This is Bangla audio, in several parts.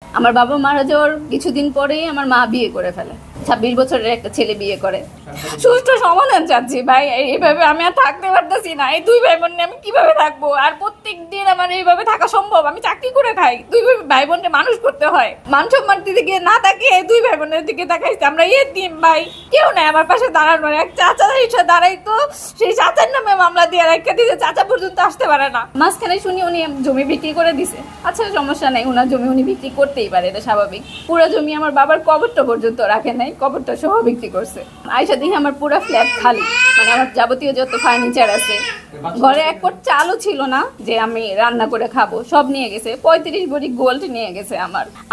আমার বাবা মারা যাওয়ার কিছুদিন পরেই আমার মা বিয়ে করে ফেলে। 26 বছরের একটা ছেলে বিয়ে করে। সুষ্ঠু সমাধান চাচ্ছি ভাই, এইভাবে আমি আর থাকতে পারতেছি না। এই দুই ভাই বোন নিয়ে আমি কিভাবে থাকবো? আর প্রত্যেক দিন আমার এইভাবে থাকা সম্ভব? আমি চাকরি করে খাই, দুই ভাই বোনকে মানুষ করতে হয়। মান সম্মান দিকে না তাকিয়ে এই দুই ভাই বোনের দিকে তাকাইছি। আমরা এতিম ভাই, কেউ নাই আমার পাশে দাঁড়ানোর। এক চাচা এসে দাঁড়াইতো, সেই চাচার নামে মামলা দিয়ে রেখে দিয়েছে, চাচা পর্যন্ত আসতে পারে না। মাঝখানে শুনি উনি জমি বিক্রি করে দিছে। আচ্ছা সমস্যা নেই, ওনার জমি উনি বিক্রি করতেই পারে, এটা স্বাভাবিক। পুরো জমি আমার বাবার কবরটা পর্যন্ত রাখে নাই, কবরটা সহ বিক্রি করছে। আয়সা দেখি আমার পুরো ফ্ল্যাট খালি, মানে আমার যাবতীয় যত ফার্নিচার আছে, ঘরে এক পট চালও ছিল না যে আমি রান্না করে খাবো, সব নিয়ে গেছে। 35 ভরি গোল্ড নিয়ে গেছে।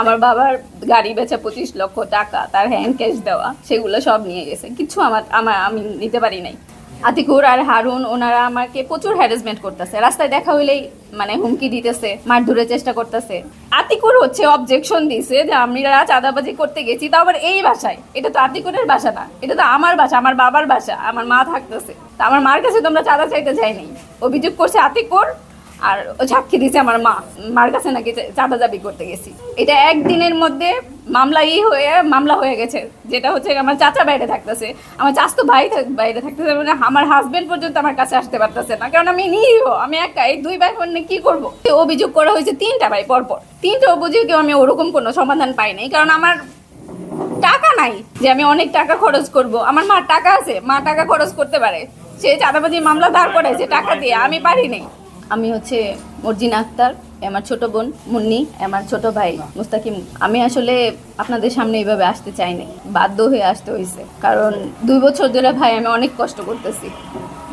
আমার বাবার গাড়ি বেচা 25 লক্ষ টাকা, তার হ্যান্ড ক্যাশ দেওয়া, সেগুলো সব নিয়ে গেছে। কিছু আমি নিতে পারি নাই। আতিকুর আর হারুন ওনারা আমাকে প্রচুর হ্যারাসমেন্ট করতেছে, রাস্তায় দেখা হইলেই মানে হুমকি দিতেছে, মারধরের চেষ্টা করতেছে। আতিকুর হচ্ছে অবজেকশন দিছে যে আমরা চাঁদাবাজি করতে গেছি, তাও আবার এই বাসায়। এটা তো আতিকুরের বাসা না, এটা তো আমার বাসা, আমার বাবার বাসা, আমার মা থাকতেছে। তা আমার মার কাছে তোমরা চাঁদা চাইতে যাইনি, অভিযোগ করছে আতিকুর। আর সাক্ষী দিছে আমার মার কাছে নাকি চাঁদাজাবি করতে গেছি। এটা একদিনের মধ্যে মামলা হয়ে গেছে, যেটা হচ্ছে আমার চাচা বাইরে থাকতেছে, আমার চাচতো ভাই বাইরে থাকতেছে, মানে আমার হাজবেন্ড পর্যন্ত আমার কাছে আসতে পারতেছে না, কারণ আমি নিরীহ, আমি একা। এই দুই ভাই বোন কি করবো? অভিযোগ করা হয়েছে 3টা ভাই পরপর। 3টা অভিযোগেও আমি ওরকম কোনো সমাধান পাই নাই, কারণ আমার টাকা নাই যে আমি অনেক টাকা খরচ করব। আমার মার টাকা আছে, মা টাকা খরচ করতে পারে, সে চাঁদাবাজি মামলা দাঁড় করেছে টাকা দিয়ে, আমি পারি নাই। আমি হচ্ছে মর্জিনা আক্তার, আমার ছোট বোন মুন্নি, আমার ছোট ভাই মুস্তাকিম। আমি আসলে আপনাদের সামনে এইভাবে আসতে চাইনি, বাধ্য হয়ে আসতে হয়েছে। কারণ 2 বছর ধরে ভাই আমি অনেক কষ্ট করতেছি,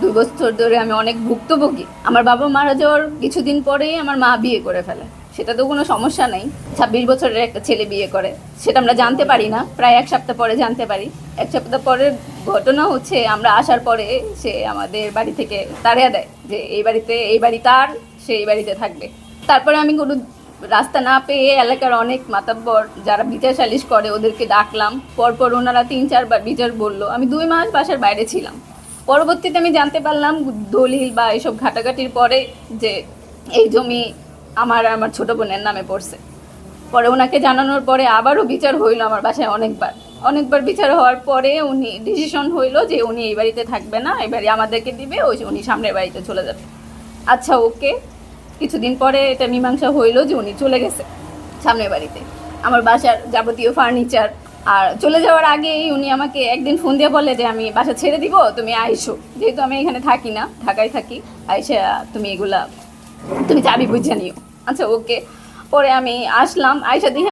2 বছর ধরে আমি অনেক ভুক্তভোগী। আমার বাবা মারা যাওয়ার কিছুদিন পরেই আমার মা বিয়ে করে ফেলে। সেটা তো কোনো সমস্যা নেই, 26 বছরের একটা ছেলে বিয়ে করে, সেটা আমরা জানতে পারি না, প্রায় 1 সপ্তাহ পরে জানতে পারি। 1 সপ্তাহ পরের ঘটনা হচ্ছে আমরা আসার পরে সে আমাদের বাড়ি থেকে তাড়িয়ে দেয় যে এই বাড়ি তার, সে এই বাড়িতে থাকবে। তারপরে আমি কোনো রাস্তা না পেয়ে এলাকার অনেক মাতাব্বর যারা বিচার সালিশ করে ওদেরকে ডাকলাম। পরপর ওনারা 3-4 বার বিচার বললো। আমি 2 মাস বাসার বাইরে ছিলাম। পরবর্তীতে আমি জানতে পারলাম দলিল বা এসব ঘাটাঘাটির পরে যে এই জমি আমার ছোট বোনের নামে পড়ছে। পরে ওনাকে জানানোর পরে আবারও বিচার হইলো আমার বাসায় অনেকবার বিচার হওয়ার পরে উনি ডিসিশন হইলো যে উনি এই বাড়িতে থাকবে না, এই বাড়ি আমাদেরকে দিবে, উনি সামনের বাড়িতে চলে যাবে। আচ্ছা ওকে, কিছুদিন পরে এটা মীমাংসা হইলো যে উনি চলে গেছে সামনের বাড়িতে। আমার বাসার যাবতীয় ফার্নিচার, আর চলে যাওয়ার আগেই উনি আমাকে একদিন ফোন দিয়ে বলে যে আমি বাসা ছেড়ে দিব, তুমি আইসো। যেহেতু আমি এখানে থাকি না, ঢাকায় থাকি, আইসা তুমি চাবি বুঝে নিও। আচ্ছা ওকে। পরে আমি আসলাম, আইসা দিয়ে